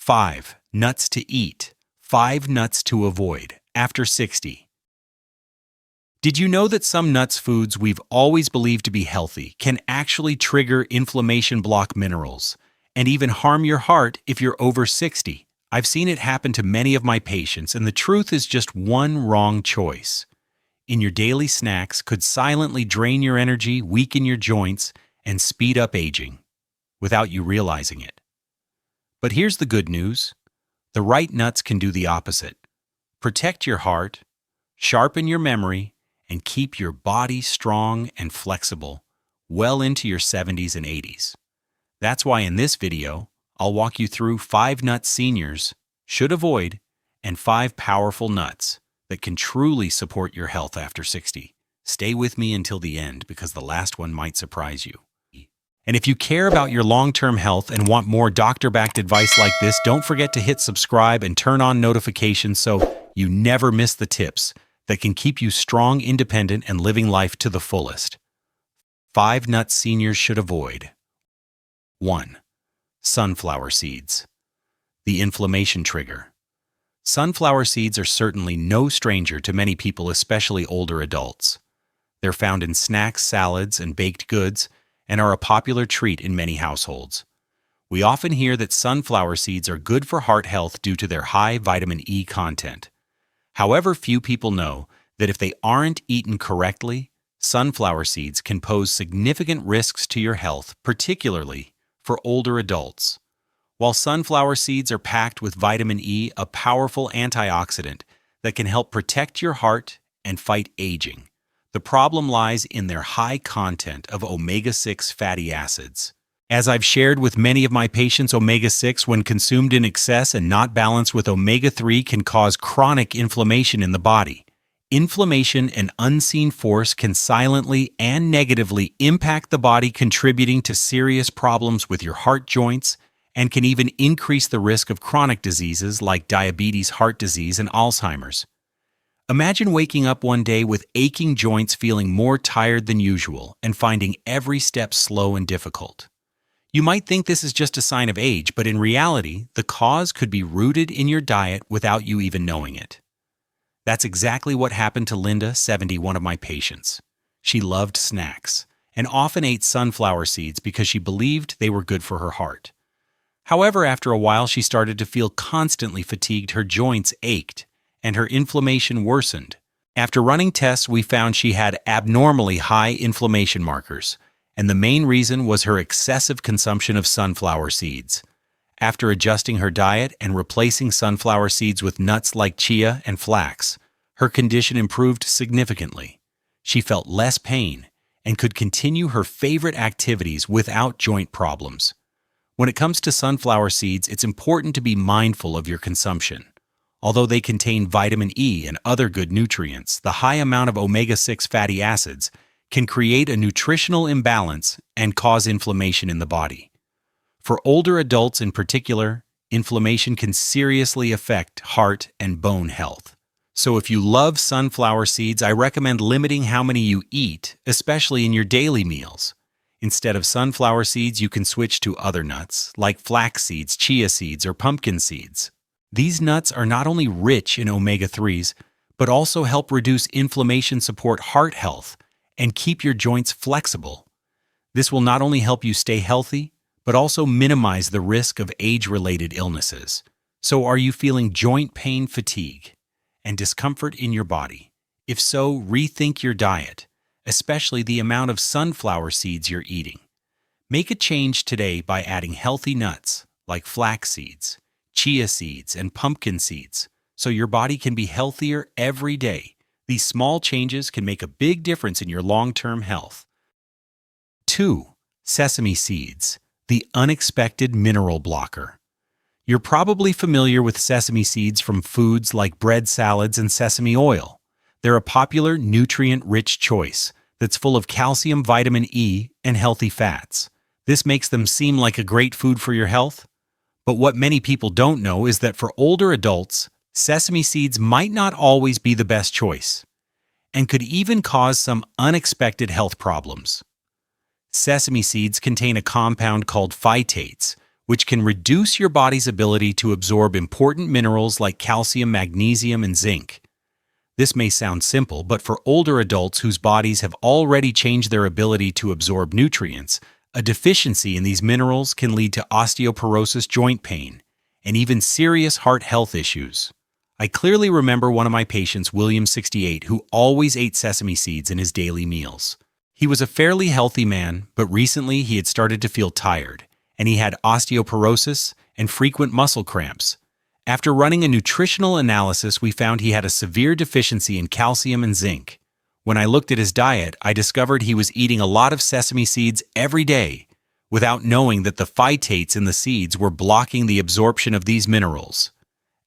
5. Nuts to eat. 5 nuts to avoid after 60. Did you know that some nuts foods we've always believed to be healthy can actually trigger inflammation block minerals and even harm your heart if you're over 60? I've seen it happen to many of my patients, and the truth is just one wrong choice in your daily snacks could silently drain your energy, weaken your joints, and speed up aging without you realizing it. But here's the good news. The right nuts can do the opposite. Protect your heart, sharpen your memory, and keep your body strong and flexible well into your 70s and 80s. That's why in this video, I'll walk you through 5 nuts seniors should avoid and 5 powerful nuts that can truly support your health after 60. Stay with me until the end because the last one might surprise you. And if you care about your long-term health and want more doctor-backed advice like this, don't forget to hit subscribe and turn on notifications so you never miss the tips that can keep you strong, independent, and living life to the fullest. 5 nuts seniors should avoid. 1. Sunflower seeds. The inflammation trigger. Sunflower seeds are certainly no stranger to many people, especially older adults. They're found in snacks, salads, and baked goods, and are a popular treat in many households. We often hear that sunflower seeds are good for heart health due to their high vitamin E content. However, few people know that if they aren't eaten correctly, sunflower seeds can pose significant risks to your health, particularly for older adults. While sunflower seeds are packed with vitamin E, a powerful antioxidant that can help protect your heart and fight aging, the problem lies in their high content of omega-6 fatty acids. As I've shared with many of my patients, omega-6, when consumed in excess and not balanced with omega-3, can cause chronic inflammation in the body. Inflammation, an unseen force, can silently and negatively impact the body, contributing to serious problems with your heart joints, and can even increase the risk of chronic diseases like diabetes, heart disease, and Alzheimer's. Imagine waking up one day with aching joints, feeling more tired than usual, and finding every step slow and difficult. You might think this is just a sign of age, but in reality, the cause could be rooted in your diet without you even knowing it. That's exactly what happened to Linda, 70, one of my patients. She loved snacks and often ate sunflower seeds because she believed they were good for her heart. However, after a while, she started to feel constantly fatigued, her joints ached, and her inflammation worsened. After running tests, we found she had abnormally high inflammation markers, and the main reason was her excessive consumption of sunflower seeds. After adjusting her diet and replacing sunflower seeds with nuts like chia and flax, her condition improved significantly. She felt less pain and could continue her favorite activities without joint problems. When it comes to sunflower seeds, it's important to be mindful of your consumption. Although they contain vitamin E and other good nutrients, the high amount of omega-6 fatty acids can create a nutritional imbalance and cause inflammation in the body. For older adults in particular, inflammation can seriously affect heart and bone health. So if you love sunflower seeds, I recommend limiting how many you eat, especially in your daily meals. Instead of sunflower seeds, you can switch to other nuts, like flax seeds, chia seeds, or pumpkin seeds. These nuts are not only rich in omega-3s, but also help reduce inflammation, support heart health, and keep your joints flexible. This will not only help you stay healthy, but also minimize the risk of age-related illnesses. So are you feeling joint pain, fatigue, and discomfort in your body? If so, rethink your diet, especially the amount of sunflower seeds you're eating. Make a change today by adding healthy nuts like flax seeds, chia seeds, and pumpkin seeds, so your body can be healthier every day. These small changes can make a big difference in your long-term health. 2. Sesame seeds, the unexpected mineral blocker. You're probably familiar with sesame seeds from foods like bread, salads, and sesame oil. They're a popular nutrient-rich choice that's full of calcium, vitamin E, and healthy fats. This makes them seem like a great food for your health. But what many people don't know is that for older adults, sesame seeds might not always be the best choice and could even cause some unexpected health problems. Sesame seeds contain a compound called phytates, which can reduce your body's ability to absorb important minerals like calcium, magnesium, and zinc. This may sound simple, but for older adults whose bodies have already changed their ability to absorb nutrients, a deficiency in these minerals can lead to osteoporosis, joint pain, and even serious heart health issues. I clearly remember one of my patients, William, 68, who always ate sesame seeds in his daily meals. He was a fairly healthy man, but recently he had started to feel tired, and he had osteoporosis and frequent muscle cramps. After running a nutritional analysis, we found he had a severe deficiency in calcium and zinc. When I looked at his diet, I discovered he was eating a lot of sesame seeds every day, without knowing that the phytates in the seeds were blocking the absorption of these minerals.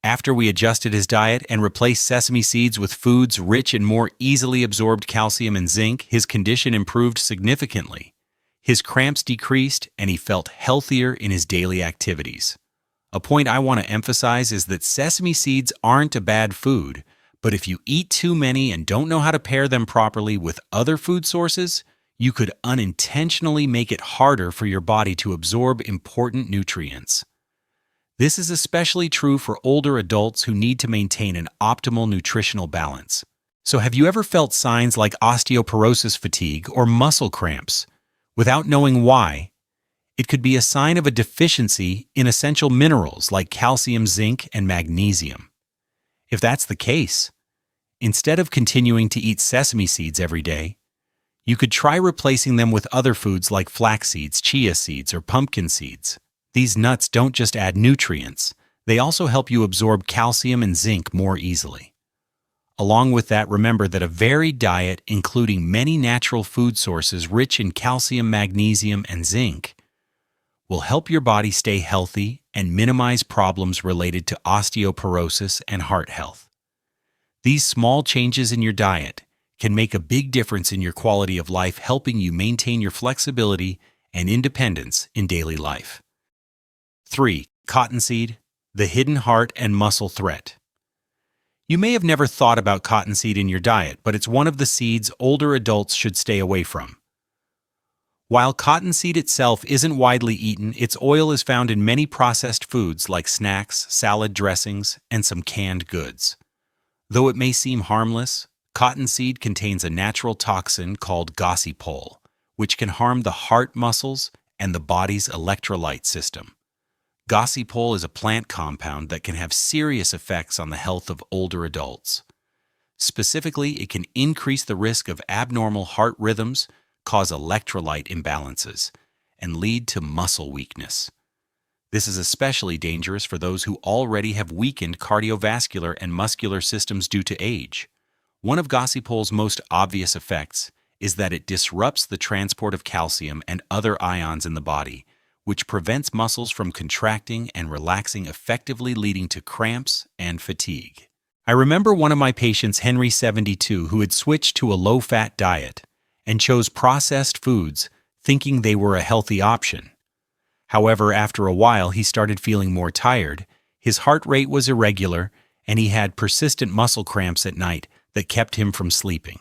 After we adjusted his diet and replaced sesame seeds with foods rich in more easily absorbed calcium and zinc, his condition improved significantly. His cramps decreased, and he felt healthier in his daily activities. A point I want to emphasize is that sesame seeds aren't a bad food, but if you eat too many and don't know how to pair them properly with other food sources, you could unintentionally make it harder for your body to absorb important nutrients. This is especially true for older adults who need to maintain an optimal nutritional balance. So have you ever felt signs like osteoporosis, fatigue, or muscle cramps without knowing why? It could be a sign of a deficiency in essential minerals like calcium, zinc, and magnesium. If that's the case, instead of continuing to eat sesame seeds every day, you could try replacing them with other foods like flax seeds, chia seeds, or pumpkin seeds. These nuts don't just add nutrients, they also help you absorb calcium and zinc more easily. Along with that, remember that a varied diet, including many natural food sources rich in calcium, magnesium, and zinc, will help your body stay healthy and minimize problems related to osteoporosis and heart health. These small changes in your diet can make a big difference in your quality of life, helping you maintain your flexibility and independence in daily life. 3. Cottonseed, the hidden heart and muscle threat. You may have never thought about cottonseed in your diet, but it's one of the seeds older adults should stay away from. While cottonseed itself isn't widely eaten, its oil is found in many processed foods like snacks, salad dressings, and some canned goods. Though it may seem harmless, cottonseed contains a natural toxin called gossypol, which can harm the heart muscles and the body's electrolyte system. Gossypol is a plant compound that can have serious effects on the health of older adults. Specifically, it can increase the risk of abnormal heart rhythms, cause electrolyte imbalances, and lead to muscle weakness. This is especially dangerous for those who already have weakened cardiovascular and muscular systems due to age. One of gossypol's most obvious effects is that it disrupts the transport of calcium and other ions in the body, which prevents muscles from contracting and relaxing effectively, leading to cramps and fatigue. I remember one of my patients, Henry, 72, who had switched to a low-fat diet and chose processed foods, thinking they were a healthy option. However, after a while, he started feeling more tired, his heart rate was irregular, and he had persistent muscle cramps at night that kept him from sleeping.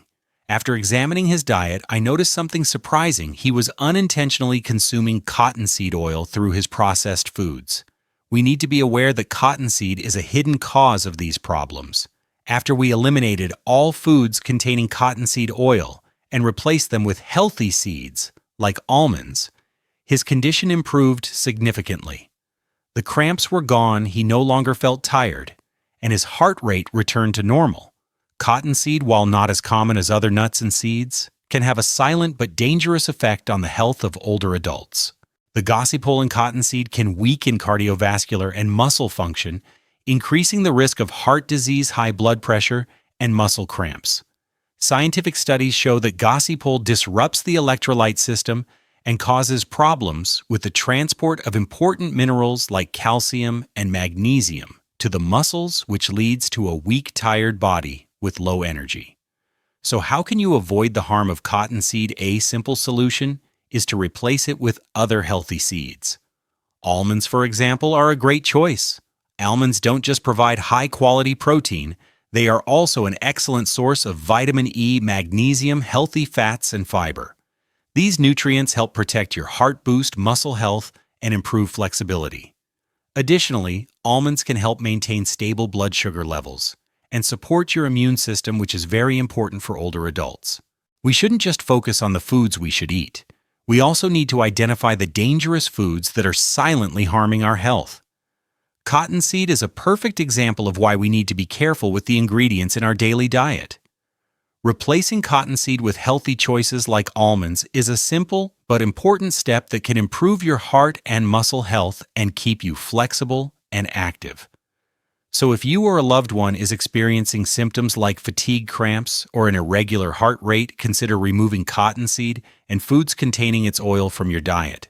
After examining his diet, I noticed something surprising. He was unintentionally consuming cottonseed oil through his processed foods. We need to be aware that cottonseed is a hidden cause of these problems. After we eliminated all foods containing cottonseed oil and replaced them with healthy seeds, like almonds, his condition improved significantly. The cramps were gone, he no longer felt tired, and his heart rate returned to normal. Cottonseed, while not as common as other nuts and seeds, can have a silent but dangerous effect on the health of older adults. The gossypol in cottonseed can weaken cardiovascular and muscle function, increasing the risk of heart disease, high blood pressure, and muscle cramps. Scientific studies show that gossypol disrupts the electrolyte system and causes problems with the transport of important minerals like calcium and magnesium to the muscles, which leads to a weak, tired body with low energy. So how can you avoid the harm of cottonseed? A simple solution is to replace it with other healthy seeds. Almonds, for example, are a great choice. Almonds don't just provide high-quality protein, they are also an excellent source of vitamin E, magnesium, healthy fats, and fiber. These nutrients help protect your heart, boost muscle health, and improve flexibility. Additionally, almonds can help maintain stable blood sugar levels and support your immune system, which is very important for older adults. We shouldn't just focus on the foods we should eat. We also need to identify the dangerous foods that are silently harming our health. Cottonseed is a perfect example of why we need to be careful with the ingredients in our daily diet. Replacing cottonseed with healthy choices like almonds is a simple but important step that can improve your heart and muscle health and keep you flexible and active. So if you or a loved one is experiencing symptoms like fatigue, cramps, or an irregular heart rate, consider removing cottonseed and foods containing its oil from your diet.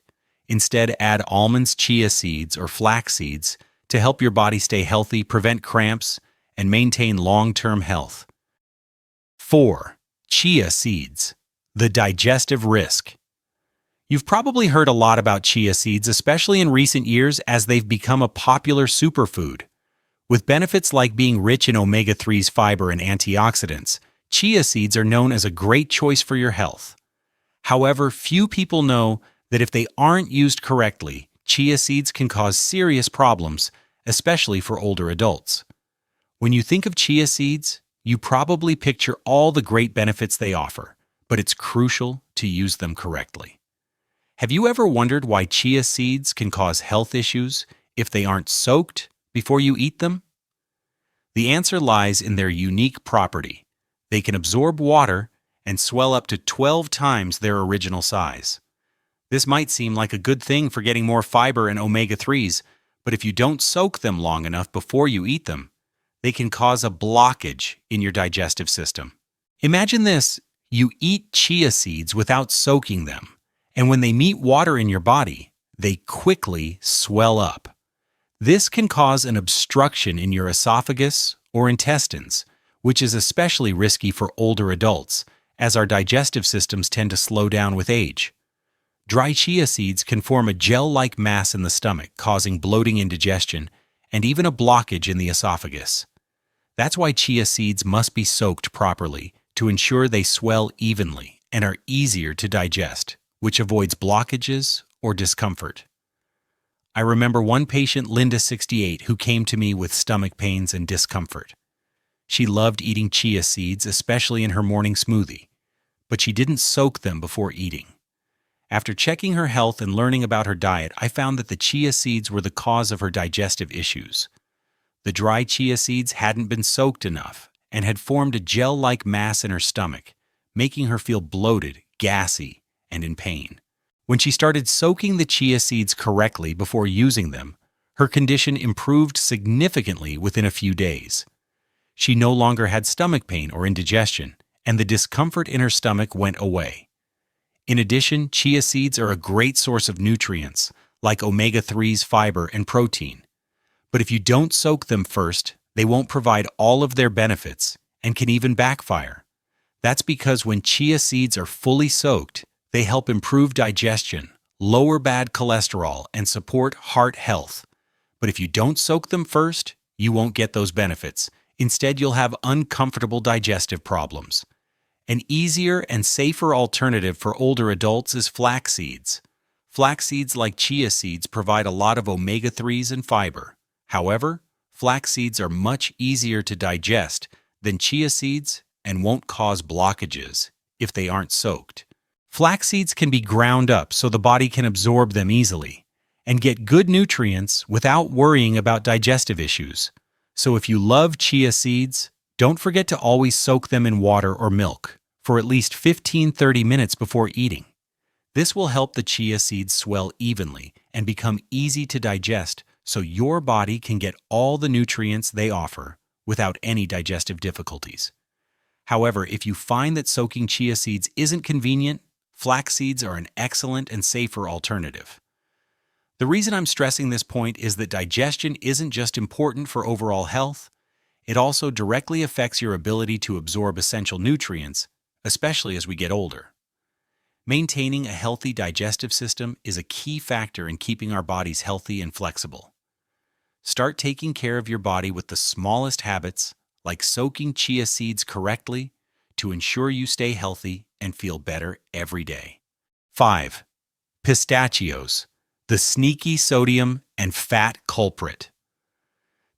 Instead, add almonds, chia seeds, or flax seeds to help your body stay healthy, prevent cramps, and maintain long-term health. 4. Chia seeds. The digestive risk. You've probably heard a lot about chia seeds, especially in recent years as they've become a popular superfood. With benefits like being rich in omega-3s, fiber, and antioxidants, chia seeds are known as a great choice for your health. However, few people know that if they aren't used correctly, chia seeds can cause serious problems, especially for older adults. When you think of chia seeds, you probably picture all the great benefits they offer, but it's crucial to use them correctly. Have you ever wondered why chia seeds can cause health issues if they aren't soaked before you eat them? The answer lies in their unique property. They can absorb water and swell up to 12 times their original size. This might seem like a good thing for getting more fiber and omega-3s, but if you don't soak them long enough before you eat them, they can cause a blockage in your digestive system. Imagine this: you eat chia seeds without soaking them, and when they meet water in your body, they quickly swell up. This can cause an obstruction in your esophagus or intestines, which is especially risky for older adults, as our digestive systems tend to slow down with age. Dry chia seeds can form a gel-like mass in the stomach, causing bloating, indigestion, and even a blockage in the esophagus. That's why chia seeds must be soaked properly to ensure they swell evenly and are easier to digest, which avoids blockages or discomfort. I remember one patient, Linda, 68, who came to me with stomach pains and discomfort. She loved eating chia seeds, especially in her morning smoothie, but she didn't soak them before eating. After checking her health and learning about her diet, I found that the chia seeds were the cause of her digestive issues. The dry chia seeds hadn't been soaked enough and had formed a gel-like mass in her stomach, making her feel bloated, gassy, and in pain. When she started soaking the chia seeds correctly before using them, her condition improved significantly within a few days. She no longer had stomach pain or indigestion, and the discomfort in her stomach went away. In addition, chia seeds are a great source of nutrients, like omega-3s, fiber, and protein. But if you don't soak them first, they won't provide all of their benefits and can even backfire. That's because when chia seeds are fully soaked, they help improve digestion, lower bad cholesterol, and support heart health. But if you don't soak them first, you won't get those benefits. Instead, you'll have uncomfortable digestive problems. An easier and safer alternative for older adults is flax seeds. Flax seeds, like chia seeds, provide a lot of omega-3s and fiber. However, flax seeds are much easier to digest than chia seeds and won't cause blockages if they aren't soaked. Flax seeds can be ground up so the body can absorb them easily and get good nutrients without worrying about digestive issues. So if you love chia seeds, don't forget to always soak them in water or milk for at least 15-30 minutes before eating. This will help the chia seeds swell evenly and become easy to digest so your body can get all the nutrients they offer without any digestive difficulties. However, if you find that soaking chia seeds isn't convenient, flax seeds are an excellent and safer alternative. The reason I'm stressing this point is that digestion isn't just important for overall health, it also directly affects your ability to absorb essential nutrients, especially as we get older. Maintaining a healthy digestive system is a key factor in keeping our bodies healthy and flexible. Start taking care of your body with the smallest habits, like soaking chia seeds correctly, to ensure you stay healthy and feel better every day. 5. Pistachios, The sneaky sodium and fat culprit.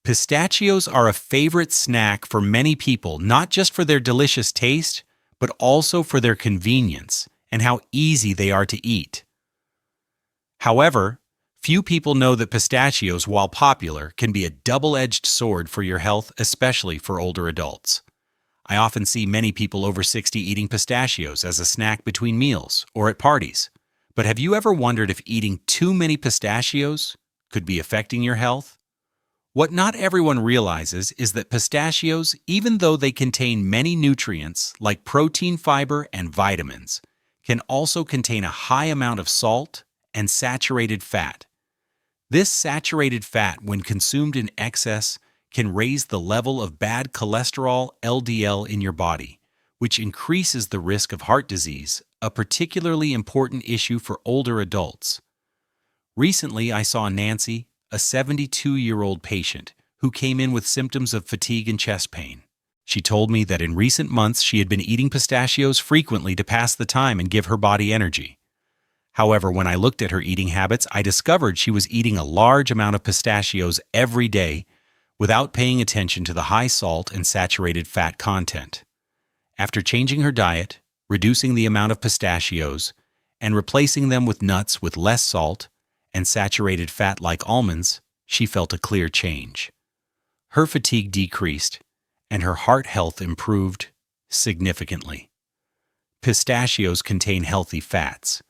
Pistachios are a favorite snack for many people, not just for their delicious taste, but also for their convenience and how easy they are to eat. However, few people know that pistachios, while popular, can be a double-edged sword for your health, especially for older adults. I often see many people over 60 eating pistachios as a snack between meals or at parties. But have you ever wondered if eating too many pistachios could be affecting your health? What not everyone realizes is that pistachios, even though they contain many nutrients like protein, fiber, and vitamins, can also contain a high amount of salt and saturated fat. This saturated fat, when consumed in excess, can raise the level of bad cholesterol (LDL) in your body, which increases the risk of heart disease, a particularly important issue for older adults. Recently, I saw Nancy, a 72-year-old patient, who came in with symptoms of fatigue and chest pain. She told me that in recent months she had been eating pistachios frequently to pass the time and give her body energy. However, when I looked at her eating habits, I discovered she was eating a large amount of pistachios every day without paying attention to the high salt and saturated fat content. After changing her diet, reducing the amount of pistachios, and replacing them with nuts with less salt and saturated fat like almonds, she felt a clear change. Her fatigue decreased, and her heart health improved significantly. Pistachios contain healthy fats,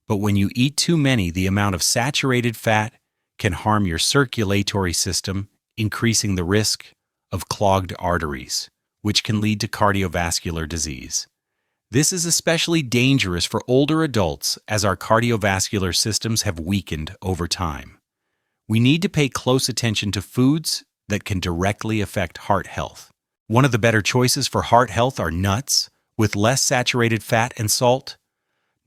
but when you eat too many, the amount of saturated fat can harm your circulatory system, increasing the risk of clogged arteries, which can lead to cardiovascular disease. This is especially dangerous for older adults as our cardiovascular systems have weakened over time. We need to pay close attention to foods that can directly affect heart health. One of the better choices for heart health are nuts, with less saturated fat and salt.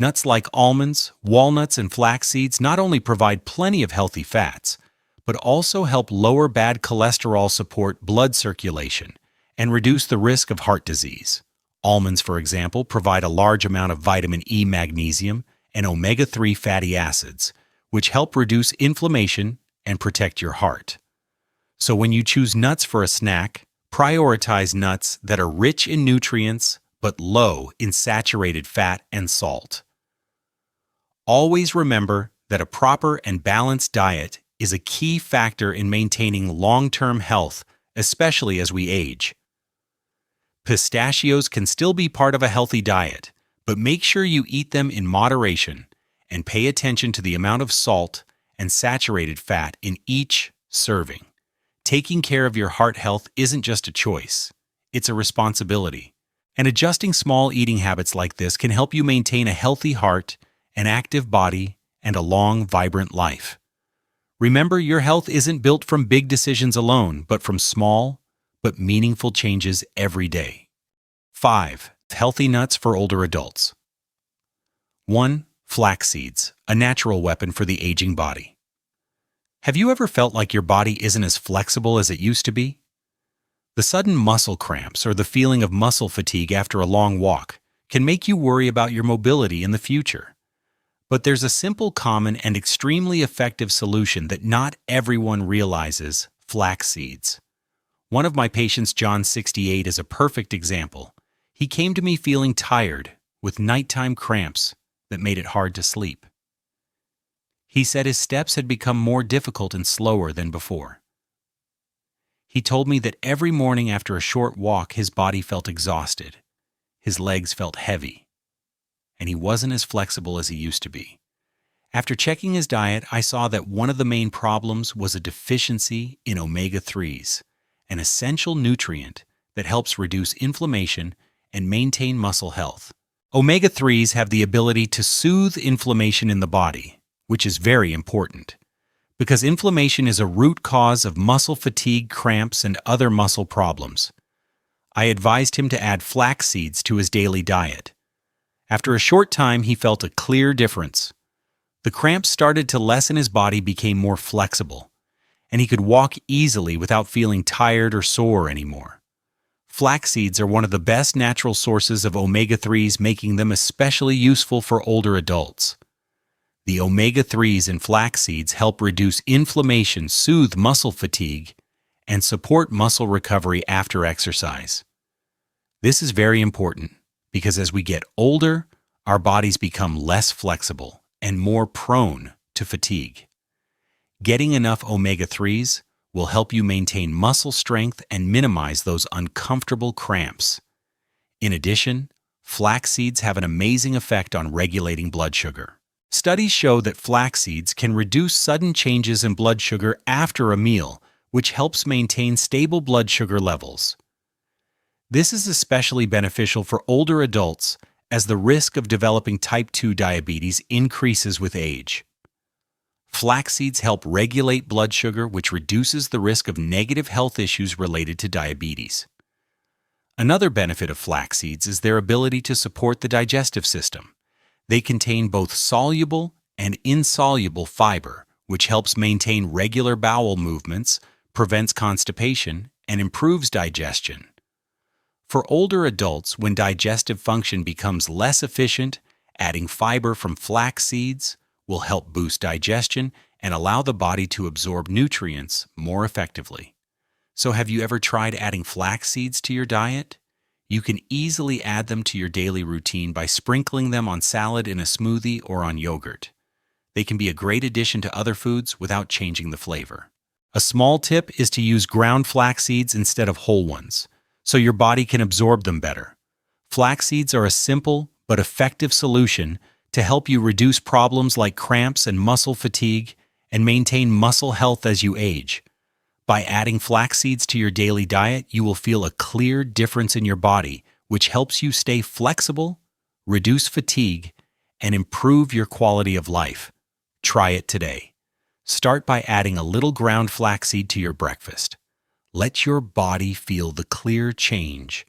Nuts like almonds, walnuts, and flax seeds not only provide plenty of healthy fats, but also help lower bad cholesterol, support blood circulation, and reduce the risk of heart disease. Almonds, for example, provide a large amount of vitamin E, magnesium, and omega-3 fatty acids, which help reduce inflammation and protect your heart. So when you choose nuts for a snack, prioritize nuts that are rich in nutrients but low in saturated fat and salt. Always remember that a proper and balanced diet is a key factor in maintaining long-term health, especially as we age. Pistachios can still be part of a healthy diet, but make sure you eat them in moderation and pay attention to the amount of salt and saturated fat in each serving. Taking care of your heart health isn't just a choice, it's a responsibility. And adjusting small eating habits like this can help you maintain a healthy heart, an active body, and a long, vibrant life. Remember, your health isn't built from big decisions alone, but from small but meaningful changes every day. 5. Healthy nuts for older adults. 1. Flax seeds, a natural weapon for the aging body. Have you ever felt like your body isn't as flexible as it used to be? The sudden muscle cramps or the feeling of muscle fatigue after a long walk can make you worry about your mobility in the future. But there's a simple, common, and extremely effective solution that not everyone realizes: flax seeds. One of my patients, John, 68, is a perfect example. He came to me feeling tired, with nighttime cramps that made it hard to sleep. He said his steps had become more difficult and slower than before. He told me that every morning after a short walk, his body felt exhausted, his legs felt heavy, and he wasn't as flexible as he used to be. After checking his diet, I saw that one of the main problems was a deficiency in omega-3s, an essential nutrient that helps reduce inflammation and maintain muscle health. Omega-3s have the ability to soothe inflammation in the body, which is very important, because inflammation is a root cause of muscle fatigue, cramps, and other muscle problems. I advised him to add flax seeds to his daily diet. After a short time, he felt a clear difference. The cramps started to lessen, his body became more flexible, and he could walk easily without feeling tired or sore anymore. Flax seeds are one of the best natural sources of omega-3s, making them especially useful for older adults. The omega-3s in flax seeds help reduce inflammation, soothe muscle fatigue, and support muscle recovery after exercise. This is very important because as we get older, our bodies become less flexible and more prone to fatigue. Getting enough omega-3s will help you maintain muscle strength and minimize those uncomfortable cramps. In addition, flax seeds have an amazing effect on regulating blood sugar. Studies show that flax seeds can reduce sudden changes in blood sugar after a meal, which helps maintain stable blood sugar levels. This is especially beneficial for older adults as the risk of developing type 2 diabetes increases with age. Flax seeds help regulate blood sugar, which reduces the risk of negative health issues related to diabetes. Another benefit of flax seeds is their ability to support the digestive system. They contain both soluble and insoluble fiber, which helps maintain regular bowel movements, prevents constipation, and improves digestion. For older adults, when digestive function becomes less efficient, adding fiber from flax seeds will help boost digestion and allow the body to absorb nutrients more effectively. So have you ever tried adding flax seeds to your diet? You can easily add them to your daily routine by sprinkling them on salad in a smoothie or on yogurt. They can be a great addition to other foods without changing the flavor. A small tip is to use ground flax seeds instead of whole ones, so your body can absorb them better. Flax seeds are a simple but effective solution to help you reduce problems like cramps and muscle fatigue and maintain muscle health as you age. By adding flax seeds to your daily diet, you will feel a clear difference in your body, which helps you stay flexible, reduce fatigue, and improve your quality of life. Try it today. Start by adding a little ground flaxseed to your breakfast. Let your body feel the clear change,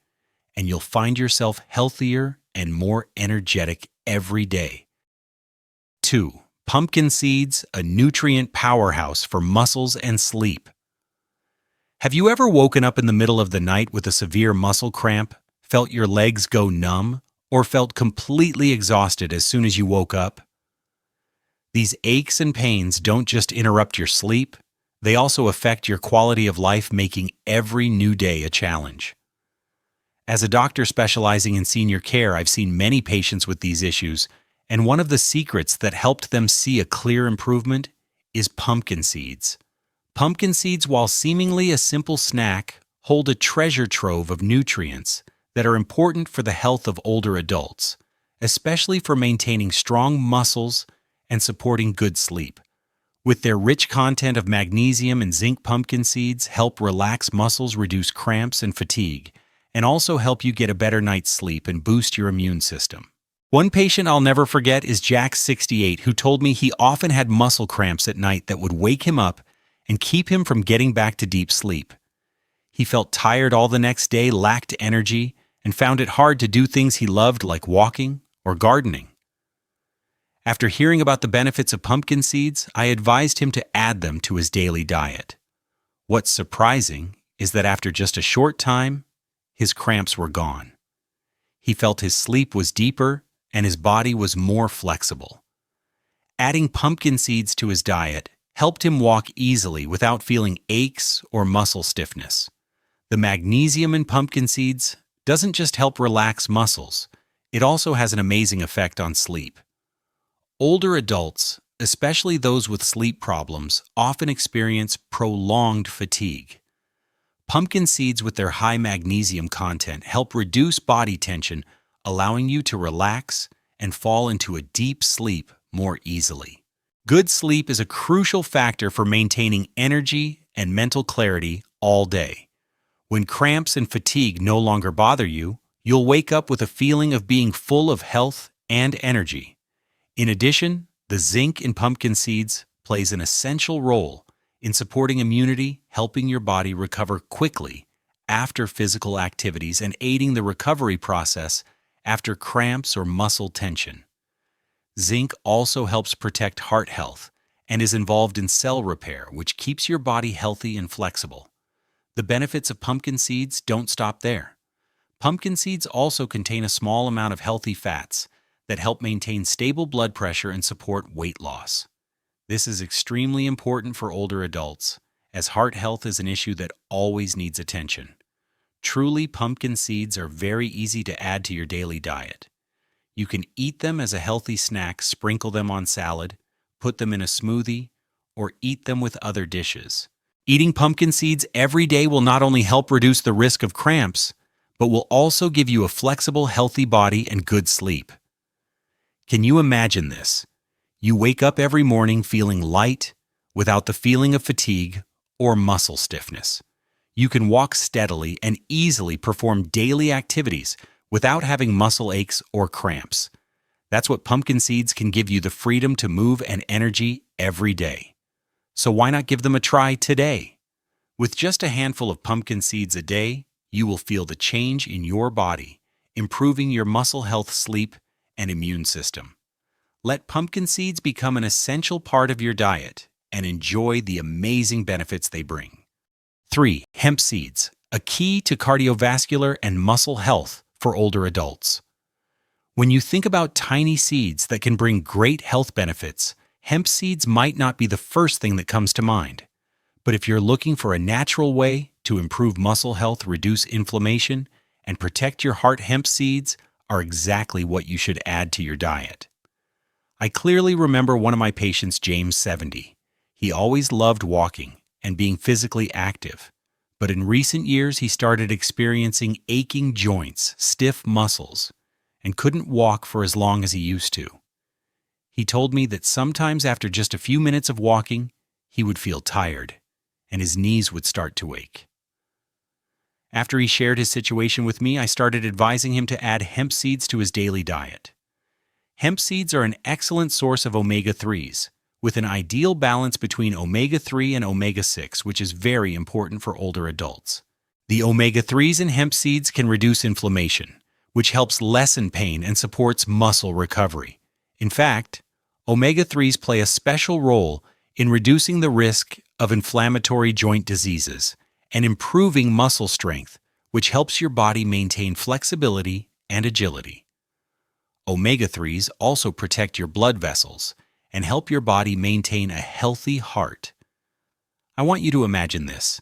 and you'll find yourself healthier and more energetic every day. 2. Pumpkin seeds, a nutrient powerhouse for muscles and sleep. Have you ever woken up in the middle of the night with a severe muscle cramp, felt your legs go numb, or felt completely exhausted as soon as you woke up? These aches and pains don't just interrupt your sleep, they also affect your quality of life, making every new day a challenge. As a doctor specializing in senior care, I've seen many patients with these issues, and one of the secrets that helped them see a clear improvement is pumpkin seeds. Pumpkin seeds, while seemingly a simple snack, hold a treasure trove of nutrients that are important for the health of older adults, especially for maintaining strong muscles and supporting good sleep. With their rich content of magnesium and zinc, pumpkin seeds help relax muscles, reduce cramps and fatigue, and also help you get a better night's sleep and boost your immune system. One patient I'll never forget is Jack, 68, who told me he often had muscle cramps at night that would wake him up and keep him from getting back to deep sleep. He felt tired all the next day, lacked energy, and found it hard to do things he loved like walking or gardening. After hearing about the benefits of pumpkin seeds, I advised him to add them to his daily diet. What's surprising is that after just a short time, his cramps were gone. He felt his sleep was deeper and his body was more flexible. Adding pumpkin seeds to his diet helped him walk easily without feeling aches or muscle stiffness. The magnesium in pumpkin seeds doesn't just help relax muscles, it also has an amazing effect on sleep. Older adults, especially those with sleep problems, often experience prolonged fatigue. Pumpkin seeds with their high magnesium content help reduce body tension, allowing you to relax and fall into a deep sleep more easily. Good sleep is a crucial factor for maintaining energy and mental clarity all day. When cramps and fatigue no longer bother you, you'll wake up with a feeling of being full of health and energy. In addition, the zinc in pumpkin seeds plays an essential role in supporting immunity, helping your body recover quickly after physical activities and aiding the recovery process after cramps or muscle tension. Zinc also helps protect heart health and is involved in cell repair, which keeps your body healthy and flexible. The benefits of pumpkin seeds don't stop there. Pumpkin seeds also contain a small amount of healthy fats that help maintain stable blood pressure and support weight loss. This is extremely important for older adults, as heart health is an issue that always needs attention. Truly, pumpkin seeds are very easy to add to your daily diet. You can eat them as a healthy snack, sprinkle them on salad, put them in a smoothie, or eat them with other dishes. Eating pumpkin seeds every day will not only help reduce the risk of cramps, but will also give you a flexible, healthy body and good sleep. Can you imagine this? You wake up every morning feeling light, without the feeling of fatigue or muscle stiffness. You can walk steadily and easily perform daily activities without having muscle aches or cramps. That's what pumpkin seeds can give you, the freedom to move and energy every day. So why not give them a try today? With just a handful of pumpkin seeds a day, you will feel the change in your body, improving your muscle health, sleep, and immune system. Let pumpkin seeds become an essential part of your diet and enjoy the amazing benefits they bring. 3. Hemp seeds, a key to cardiovascular and muscle health for older adults. When you think about tiny seeds that can bring great health benefits, hemp seeds might not be the first thing that comes to mind. But if you're looking for a natural way to improve muscle health, reduce inflammation, and protect your heart, hemp seeds are exactly what you should add to your diet. I clearly remember one of my patients, James, 70. He always loved walking and being physically active, but in recent years he started experiencing aching joints, stiff muscles, and couldn't walk for as long as he used to. He told me that sometimes after just a few minutes of walking, he would feel tired, and his knees would start to ache. After he shared his situation with me, I started advising him to add hemp seeds to his daily diet. Hemp seeds are an excellent source of omega-3s, with an ideal balance between omega-3 and omega-6, which is very important for older adults. The omega-3s in hemp seeds can reduce inflammation, which helps lessen pain and supports muscle recovery. In fact, omega-3s play a special role in reducing the risk of inflammatory joint diseases and improving muscle strength, which helps your body maintain flexibility and agility. Omega-3s also protect your blood vessels and help your body maintain a healthy heart. I want you to imagine this.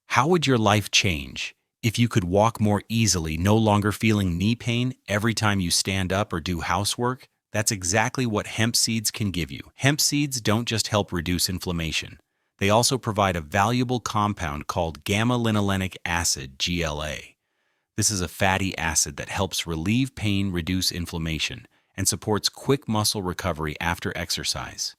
How would your life change if you could walk more easily, no longer feeling knee pain every time you stand up or do housework? That's exactly what hemp seeds can give you. Hemp seeds don't just help reduce inflammation. They also provide a valuable compound called gamma-linolenic acid, GLA. This is a fatty acid that helps relieve pain, reduce inflammation, and supports quick muscle recovery after exercise.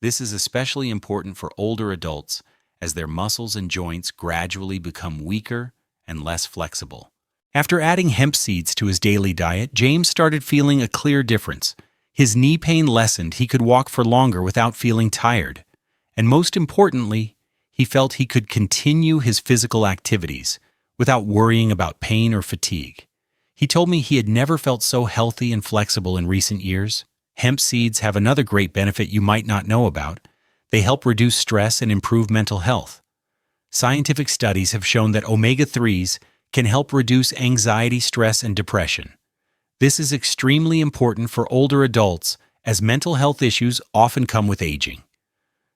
This is especially important for older adults as their muscles and joints gradually become weaker and less flexible. After adding hemp seeds to his daily diet, James started feeling a clear difference. His knee pain lessened, he could walk for longer without feeling tired. And most importantly, he felt he could continue his physical activities without worrying about pain or fatigue. He told me he had never felt so healthy and flexible in recent years. Hemp seeds have another great benefit you might not know about. They help reduce stress and improve mental health. Scientific studies have shown that omega-3s can help reduce anxiety, stress, and depression. This is extremely important for older adults as mental health issues often come with aging.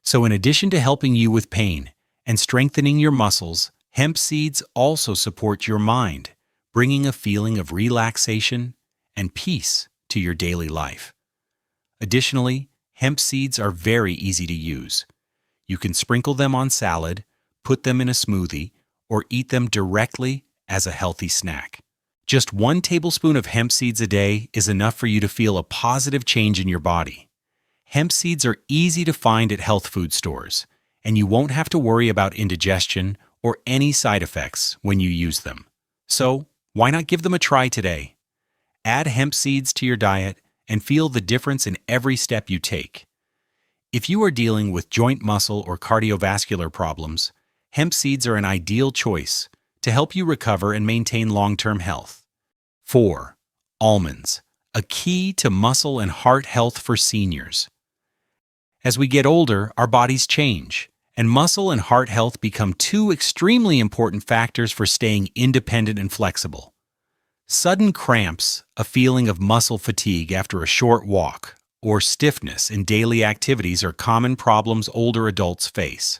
So in addition to helping you with pain and strengthening your muscles, hemp seeds also support your mind, bringing a feeling of relaxation and peace to your daily life. Additionally, hemp seeds are very easy to use. You can sprinkle them on salad, put them in a smoothie, or eat them directly as a healthy snack. Just 1 tablespoon of hemp seeds a day is enough for you to feel a positive change in your body. Hemp seeds are easy to find at health food stores, and you won't have to worry about indigestion or any side effects when you use them. So, why not give them a try today? Add hemp seeds to your diet and feel the difference in every step you take. If you are dealing with joint muscle or cardiovascular problems, hemp seeds are an ideal choice to help you recover and maintain long-term health. 4. Almonds, a key to muscle and heart health for seniors. As we get older, our bodies change, and muscle and heart health become 2 extremely important factors for staying independent and flexible. Sudden cramps, a feeling of muscle fatigue after a short walk, or stiffness in daily activities are common problems older adults face.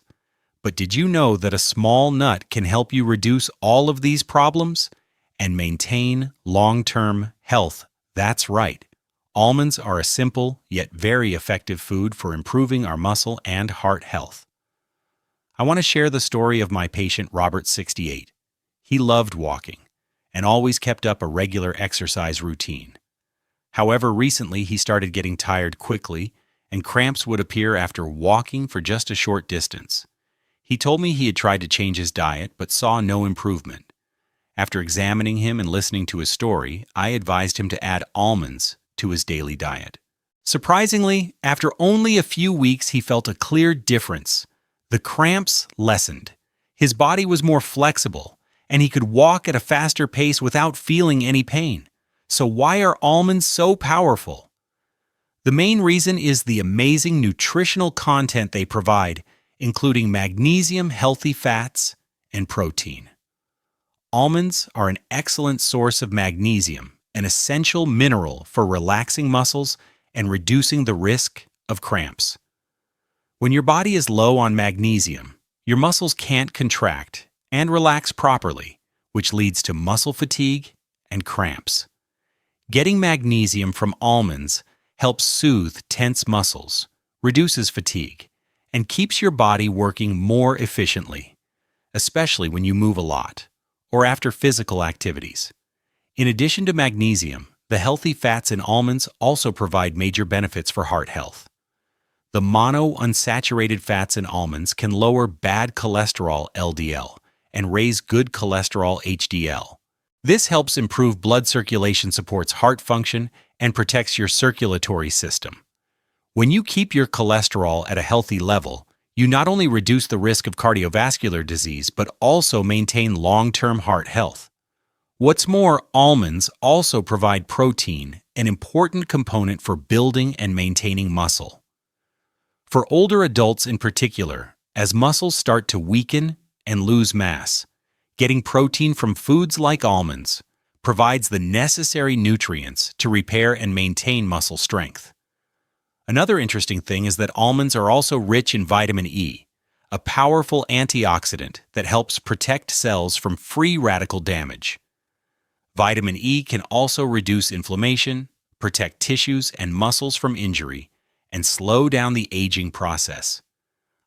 But did you know that a small nut can help you reduce all of these problems and maintain long-term health? That's right. Almonds are a simple yet very effective food for improving our muscle and heart health. I want to share the story of my patient Robert, 68. He loved walking and always kept up a regular exercise routine. However, recently he started getting tired quickly, and cramps would appear after walking for just a short distance. He told me he had tried to change his diet but saw no improvement. After examining him and listening to his story, I advised him to add almonds to his daily diet. Surprisingly, after only a few weeks, he felt a clear difference. The cramps lessened. His body was more flexible, and he could walk at a faster pace without feeling any pain. So why are almonds so powerful? The main reason is the amazing nutritional content they provide, including magnesium, healthy fats, and protein. Almonds are an excellent source of magnesium, an essential mineral for relaxing muscles and reducing the risk of cramps. When your body is low on magnesium, your muscles can't contract and relax properly, which leads to muscle fatigue and cramps. Getting magnesium from almonds helps soothe tense muscles, reduces fatigue, and keeps your body working more efficiently, especially when you move a lot or after physical activities. In addition to magnesium, the healthy fats in almonds also provide major benefits for heart health. The monounsaturated fats in almonds can lower bad cholesterol LDL and raise good cholesterol HDL. This helps improve blood circulation, supports heart function, and protects your circulatory system. When you keep your cholesterol at a healthy level, you not only reduce the risk of cardiovascular disease but also maintain long-term heart health. What's more, almonds also provide protein, an important component for building and maintaining muscle. For older adults in particular, as muscles start to weaken and lose mass, getting protein from foods like almonds provides the necessary nutrients to repair and maintain muscle strength. Another interesting thing is that almonds are also rich in vitamin E, a powerful antioxidant that helps protect cells from free radical damage. Vitamin E can also reduce inflammation, protect tissues and muscles from injury, and slow down the aging process.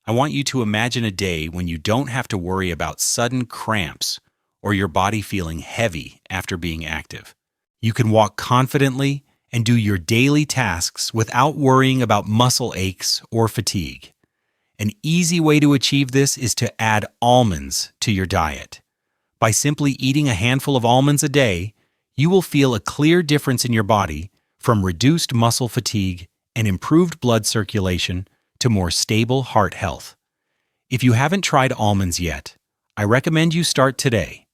I want you to imagine a day when you don't have to worry about sudden cramps or your body feeling heavy after being active. You can walk confidently and do your daily tasks without worrying about muscle aches or fatigue. An easy way to achieve this is to add almonds to your diet. By simply eating a handful of almonds a day, you will feel a clear difference in your body, from reduced muscle fatigue and improved blood circulation to more stable heart health. If you haven't tried almonds yet, I recommend you start today.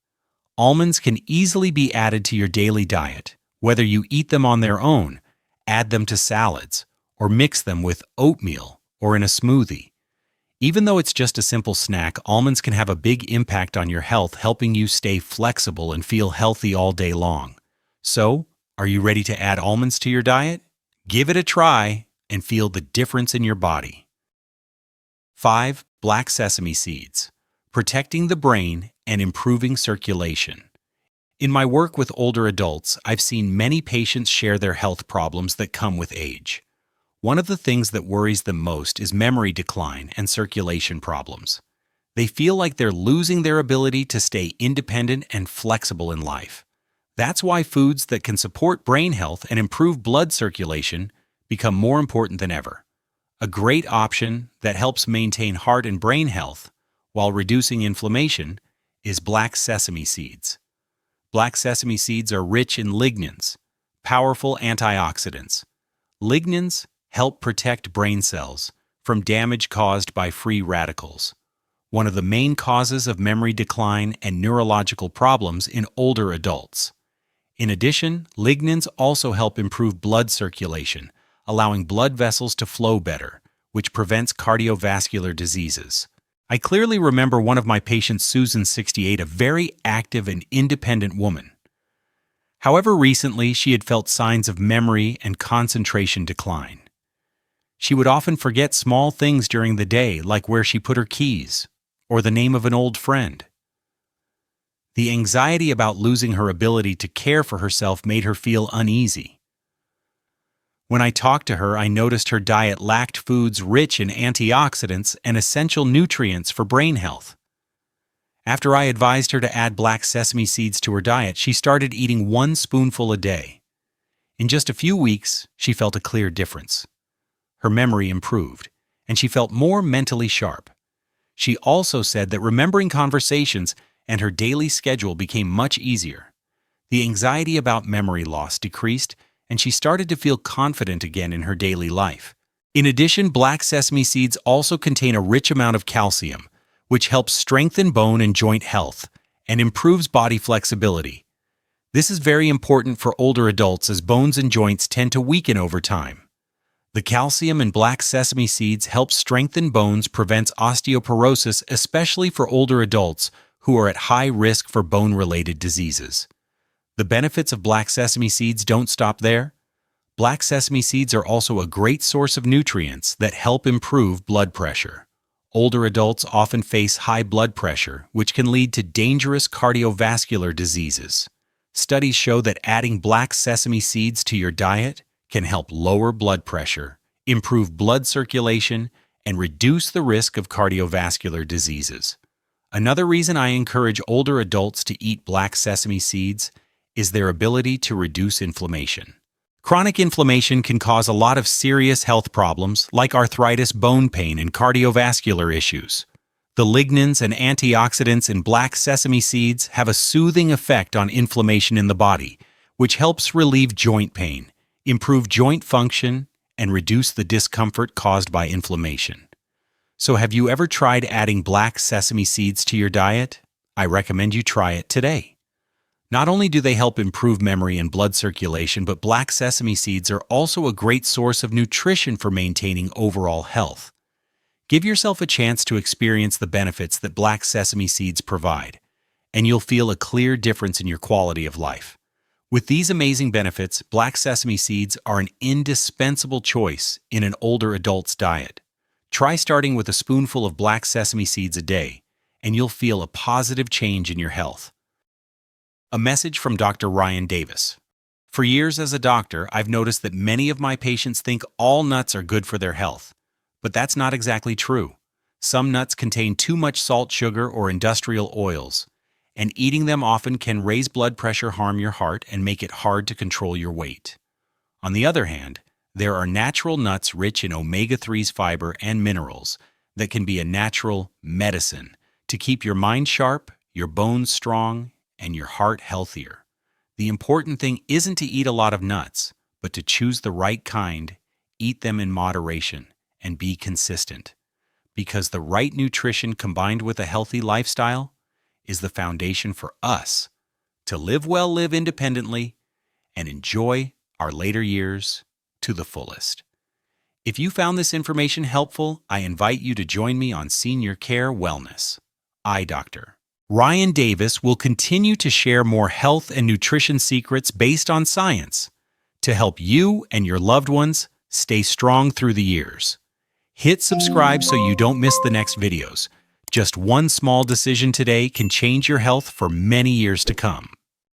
Almonds can easily be added to your daily diet, whether you eat them on their own, add them to salads, or mix them with oatmeal or in a smoothie. Even though it's just a simple snack, almonds can have a big impact on your health, helping you stay flexible and feel healthy all day long. So, are you ready to add almonds to your diet? Give it a try and feel the difference in your body. 5. Black sesame seeds, protecting the brain and improving circulation. In my work with older adults, I've seen many patients share their health problems that come with age. One of the things that worries them most is memory decline and circulation problems. They feel like they're losing their ability to stay independent and flexible in life. That's why foods that can support brain health and improve blood circulation become more important than ever. A great option that helps maintain heart and brain health while reducing inflammation is black sesame seeds. Black sesame seeds are rich in lignans, powerful antioxidants. Lignans help protect brain cells from damage caused by free radicals, one of the main causes of memory decline and neurological problems in older adults. In addition, lignans also help improve blood circulation, allowing blood vessels to flow better, which prevents cardiovascular diseases. I clearly remember one of my patients, Susan, 68, a very active and independent woman. However, recently she had felt signs of memory and concentration decline. She would often forget small things during the day, like where she put her keys or the name of an old friend. The anxiety about losing her ability to care for herself made her feel uneasy. When I talked to her, I noticed her diet lacked foods rich in antioxidants and essential nutrients for brain health. After I advised her to add black sesame seeds to her diet, she started eating 1 spoonful a day. In just a few weeks, she felt a clear difference. Her memory improved, and she felt more mentally sharp. She also said that remembering conversations and her daily schedule became much easier. The anxiety about memory loss decreased, and she started to feel confident again in her daily life. In addition, black sesame seeds also contain a rich amount of calcium, which helps strengthen bone and joint health and improves body flexibility. This is very important for older adults as bones and joints tend to weaken over time. The calcium in black sesame seeds helps strengthen bones, prevents osteoporosis, especially for older adults who are at high risk for bone-related diseases. The benefits of black sesame seeds don't stop there. Black sesame seeds are also a great source of nutrients that help improve blood pressure. Older adults often face high blood pressure, which can lead to dangerous cardiovascular diseases. Studies show that adding black sesame seeds to your diet can help lower blood pressure, improve blood circulation, and reduce the risk of cardiovascular diseases. Another reason I encourage older adults to eat black sesame seeds is their ability to reduce inflammation. Chronic inflammation can cause a lot of serious health problems like arthritis, bone pain, and cardiovascular issues. The lignans and antioxidants in black sesame seeds have a soothing effect on inflammation in the body, which helps relieve joint pain, improve joint function, and reduce the discomfort caused by inflammation. So have you ever tried adding black sesame seeds to your diet? I recommend you try it today. Not only do they help improve memory and blood circulation, but black sesame seeds are also a great source of nutrition for maintaining overall health. Give yourself a chance to experience the benefits that black sesame seeds provide, and you'll feel a clear difference in your quality of life. With these amazing benefits, black sesame seeds are an indispensable choice in an older adult's diet. Try starting with a spoonful of black sesame seeds a day, and you'll feel a positive change in your health. A message from Dr. Ryan Davis. For years as a doctor, I've noticed that many of my patients think all nuts are good for their health, but that's not exactly true. Some nuts contain too much salt, sugar, or industrial oils, and eating them often can raise blood pressure, harm your heart, and make it hard to control your weight. On the other hand, there are natural nuts rich in omega-3s, fiber, and minerals that can be a natural medicine to keep your mind sharp, your bones strong, and your heart healthier. The important thing isn't to eat a lot of nuts, but to choose the right kind, eat them in moderation, and be consistent. Because the right nutrition combined with a healthy lifestyle is the foundation for us to live well, live independently, and enjoy our later years to the fullest. If you found this information helpful, I invite you to join me on Senior Care Wellness. Dr. Ryan Davis will continue to share more health and nutrition secrets based on science to help you and your loved ones stay strong through the years. Hit subscribe so you don't miss the next videos. Just one small decision today can change your health for many years to come.